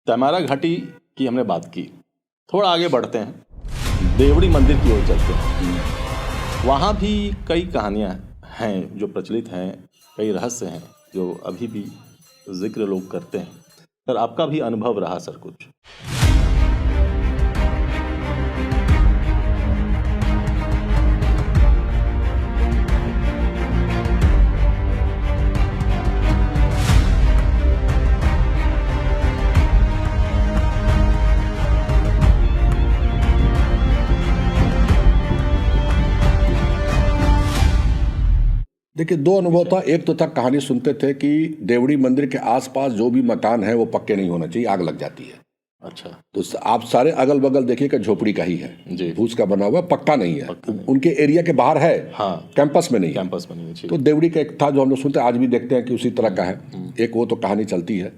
तैमारा घाटी की हमने बात की, थोड़ा आगे बढ़ते हैं, देवड़ी मंदिर की ओर चलते हैं। वहाँ भी कई कहानियाँ हैं जो प्रचलित हैं, कई रहस्य हैं जो अभी भी जिक्र लोग करते हैं। सर, आपका भी अनुभव रहा सर कुछ? देखिए, दो अनुभव था। एक तो था, कहानी सुनते थे कि देवड़ी मंदिर के आसपास जो भी मकान है वो पक्के नहीं होना चाहिए, आग लग जाती है। अच्छा। तो आप सारे अगल बगल देखिएगा झोपड़ी का ही है जी। फूस का बना हुआ, पक्का नहीं है। पक्का नहीं। उनके एरिया के बाहर है, हाँ, कैंपस में नहीं है। कैंपस में नहीं है। तो देवड़ी का एक था जो हम लोग सुनते, आज भी देखते हैं कि उसी तरह का है। एक वो तो कहानी चलती है।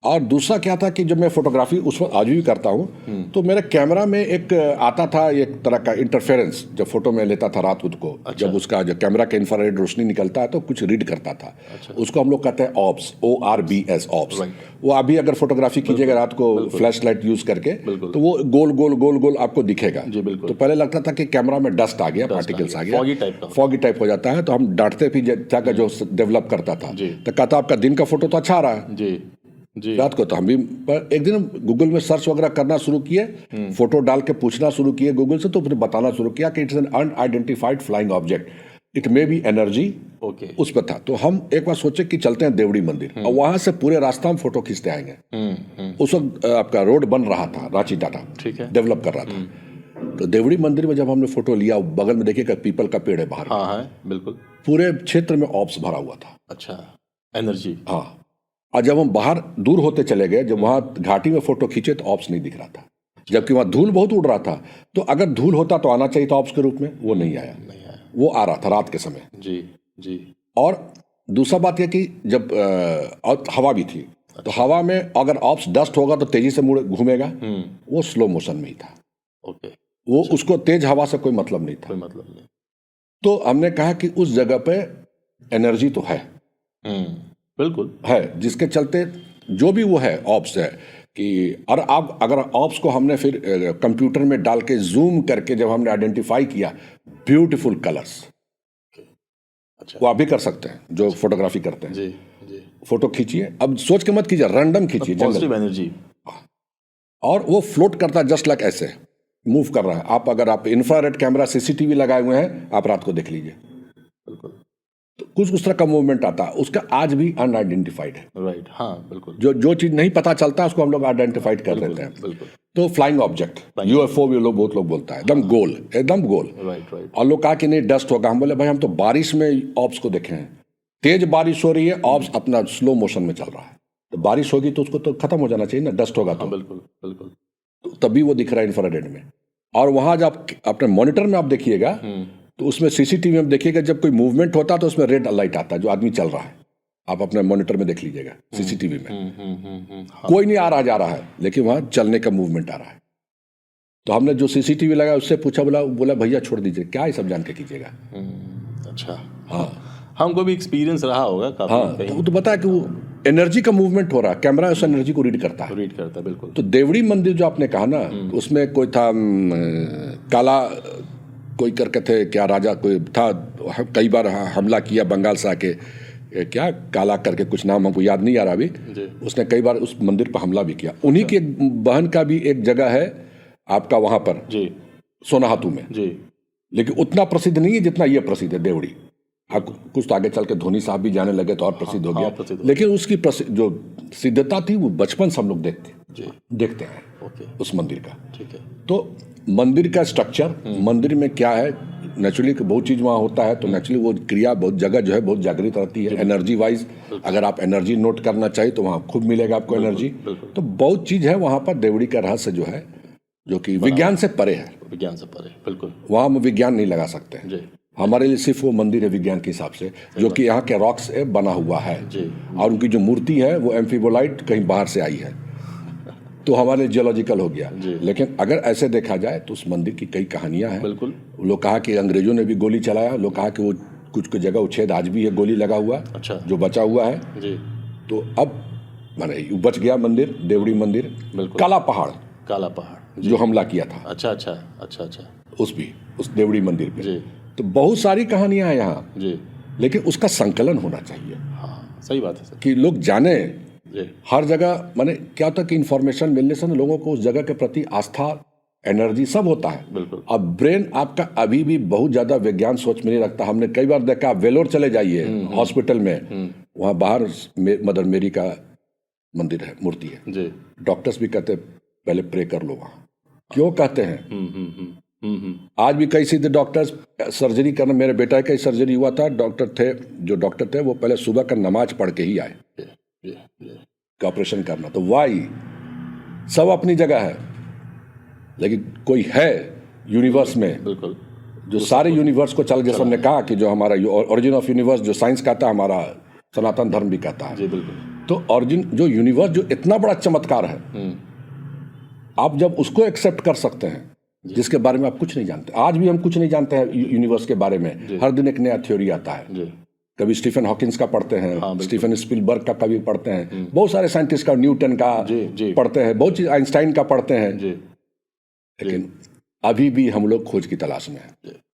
और दूसरा क्या था कि जब मैं फोटोग्राफी उस वक्त आज भी करता हूँ, तो मेरे कैमरा में एक आता था एक तरह का इंटरफेरेंस, जब फोटो में लेता था रात को। अच्छा। जब उसका जो कैमरा का इंफ्रारेड रोशनी निकलता है तो कुछ रीड करता था। अच्छा। उसको हम लोग कहते हैं ऑब्स, ORBS, ऑब्स। Right. वो अभी अगर फोटोग्राफी कीजिएगा रात को फ्लैश लाइट यूज करके, तो वो गोल गोल गोल गोल आपको दिखेगा। जी, बिल्कुल। तो पहले लगता था कि कैमरा में डस्ट आ गया, पार्टिकल्स आ गया, फॉगी टाइप हो जाता है। तो हम डांटते भी था जो डेवलप करता था, तो कहता आपका दिन का फोटो तो अच्छा आ रहा है जी। रात को। तो हम भी पर एक दिन गूगल में सर्च वगैरह करना शुरू किए, फोटो डाल के पूछना शुरू किए गूगल से, तो उसने बताना शुरू किया कि it's an unidentified flying object, it may be energy. Okay. उस पर था। तो हम एक बार सोचे कि चलते हैं देवड़ी मंदिर, और वहां से पूरे रास्ता हम फोटो खींचते आएंगे। उस वक्त आपका रोड बन रहा था, रांची टाटा ठीक है, डेवलप कर रहा था। तो देवड़ी मंदिर में जब हमने फोटो लिया, बगल में देखिएगा पीपल का पेड़ है बाहर। हाँ है, बिल्कुल। पूरे क्षेत्र में ऑप्स भरा हुआ था। अच्छा, एनर्जी। हाँ। और जब हम बाहर दूर होते चले गए, जब वहां घाटी में फोटो खींचे तो ऑप्स नहीं दिख रहा था, जबकि वहां धूल बहुत उड़ रहा था। तो अगर धूल होता तो आना चाहिए था ऑप्स के रूप में, वो नहीं आया। वो आ रहा था रात के समय। जी। और दूसरा बात यह कि जब और हवा भी थी, तो हवा में अगर ऑप्स डस्ट होगा तो तेजी से मुड़ घूमेगा, वो स्लो मोशन में ही था। ओके। वो उसको तेज हवा से कोई मतलब नहीं था। कोई मतलब नहीं। तो हमने कहा कि उस जगह पे एनर्जी तो है, बिल्कुल है, जिसके चलते जो भी वो है ऑप्स है कि, और अब अगर ऑप्स को हमने फिर कंप्यूटर में डाल के जूम करके जब हमने आइडेंटिफाई किया, ब्यूटीफुल कलर्स। अच्छा। वो आप भी कर सकते हैं जो फोटोग्राफी करते हैं। जी। फोटो खींचिए, अब सोच के मत कीजिए, रैंडम खींचिए, पॉजिटिव एनर्जी। और वो फ्लोट करता है जस्ट लाइक ऐसे मूव कर रहा है। आप अगर आप इंफ्रारेड कैमरा CCTV लगाए हुए हैं, आप रात को देख लीजिए, बिल्कुल। तो कुछ उस तरह का मूवमेंट आता है। उसका आज भी अनआइडेंटिफाइड है। राइट। हाँ, बिल्कुल। जो चीज नहीं पता चलता उसको हम लोग आइडेंटिफाइड कर देते हैं। बिल्कुल। तो फ्लाइंग ऑब्जेक्ट, UFO भी बहुत लोग बोलता है, एकदम गोल, एकदम गोल। राइट। और लोग कहा कि नहीं डस्ट होगा। हम बोले भाई हम तो बारिश में ऑब्स को देखे हैं, तेज बारिश हो रही है, ऑब्स अपना स्लो मोशन में चल रहा है। तो बारिश होगी तो उसको तो खत्म हो जाना चाहिए ना, डस्ट होगा तो। बिल्कुल। तो तभी वो दिख रहा है इंफ्रारेड में। और वहां जब आप अपने मॉनिटर में आप देखिएगा, तो उसमें CCTV में देखिएगा, जब कोई मूवमेंट होता है तो उसमें रेड लाइट आता है, जो आदमी चल रहा है। आप अपने मॉनिटर में देख लीजिएगा, CCTV में कोई नहीं आ रहा जा रहा है, लेकिन वहां चलने का मूवमेंट आ रहा है। तो हमने जो CCTV लगाया उससे पूछा, बोला भैया छोड़ दीजिए, क्या ये सब जान के कीजिएगा। अच्छा। हाँ, हमको भी एक्सपीरियंस रहा होगा काफी। हाँ, तो वो तो बताया कि वो एनर्जी का मूवमेंट हो रहा है, कैमरा उस एनर्जी को रीड करता है। बिल्कुल। तो देवड़ी मंदिर जो आपने कहा ना, उसमें कोई था काला कोई करके थे, क्या राजा कोई था, कई बार हमला किया बंगाल से आके, क्या काला करके कुछ नाम हमको याद नहीं आ रहा अभी। उसने कई बार उस मंदिर पर हमला भी किया। उन्हीं की बहन का भी एक जगह है आपका वहां पर सोनाहातू में, लेकिन उतना प्रसिद्ध नहीं है जितना ये प्रसिद्ध है देवड़ी। कुछ तो आगे चल के धोनी साहब भी जाने लगे तो और प्रसिद्ध हो गया। लेकिन उसकी जो सिद्धता थी वो बचपन से हम लोग देखते हैं उस मंदिर का। ठीक है। तो मंदिर का स्ट्रक्चर, मंदिर में क्या है, नेचुरली बहुत चीज वहाँ होता है। तो नेचुरली वो क्रिया बहुत जगह जो है बहुत जागृत रहती है एनर्जी वाइज। अगर आप एनर्जी नोट करना चाहिए तो वहाँ खूब मिलेगा आपको एनर्जी। तो बहुत चीज है वहाँ पर। देवड़ी का रहस्य जो है, जो कि विज्ञान से परे है, बिल्कुल। वहाँ हम विज्ञान नहीं लगा सकते। हमारे लिए सिर्फ वो मंदिर है विज्ञान के हिसाब से, जो कि यहाँ के रॉक्स से बना हुआ है। और उनकी जो मूर्ति है वो एम्फीबोलाइट कहीं बाहर से आई है, तो हमारे जियोलॉजिकल हो गया। लेकिन अगर ऐसे देखा जाए तो उस मंदिर की कई कहानियां हैं। बिल्कुल। लोग कहा कि अंग्रेजों ने भी गोली चलाया, लोग कहा कि वो कुछ जगह उच्छेद आज भी है, गोली लगा हुआ। अच्छा। जो बचा हुआ है। जी। तो अब माने बच गया मंदिर, देवड़ी मंदिर, बिल्कुल। काला पहाड़ काला पहाड़ जो हमला किया था अच्छा अच्छा अच्छा अच्छा उस देवड़ी मंदिर पे। जी तो बहुत सारी कहानियां हैं यहाँ, जी लेकिन उसका संकलन होना चाहिए हाँ सही बात है सर कि लोग जाने। जी हर जगह माने क्या होता है कि इन्फॉर्मेशन मिलने से ना लोगों को उस जगह के प्रति आस्था, एनर्जी सब होता है। बिल्कुल। अब ब्रेन आपका अभी भी बहुत ज़्यादा विज्ञान सोच में नहीं रखता। हमने कई बार देखा, आप वेलोर चले जाइए हॉस्पिटल में, वहाँ बाहर मदर मेरी का मंदिर है, मूर्ति है। जी डॉक्टर्स भी कहते हैं पहले प्रे कर लो वहाँ। क्यों कहते हैं? आज भी कई सीधे डॉक्टर्स सर्जरी करना, मेरे बेटा का ही सर्जरी हुआ था, जो डॉक्टर थे वो पहले सुबह का नमाज पढ़ के ही आए कि ऑपरेशन करना। तो वाई सब अपनी जगह है, लेकिन कोई है यूनिवर्स में बिल्कुल जो सारे यूनिवर्स को चल, जैसे हमने कहा कि जो हमारा ओरिजिन ऑफ यूनिवर्स जो साइंस कहता है, हमारा सनातन धर्म भी कहता है। जी बिल्कुल। तो ओरिजिन जो यूनिवर्स जो इतना बड़ा चमत्कार है, आप जब उसको एक्सेप्ट कर सकते हैं जिसके बारे में आप कुछ नहीं जानते। आज भी हम कुछ नहीं जानते हैं यूनिवर्स के बारे में, हर दिन एक नया थ्योरी आता है। जी कभी स्टीफन हॉकिंस का पढ़ते हैं, हाँ, स्टीफन स्पिलबर्ग का कभी पढ़ते हैं, बहुत सारे साइंटिस्ट का, न्यूटन का जी पढ़ते हैं, बहुत चीज आइंस्टाइन का पढ़ते हैं, जी लेकिन अभी भी हम लोग खोज की तलाश में हैं।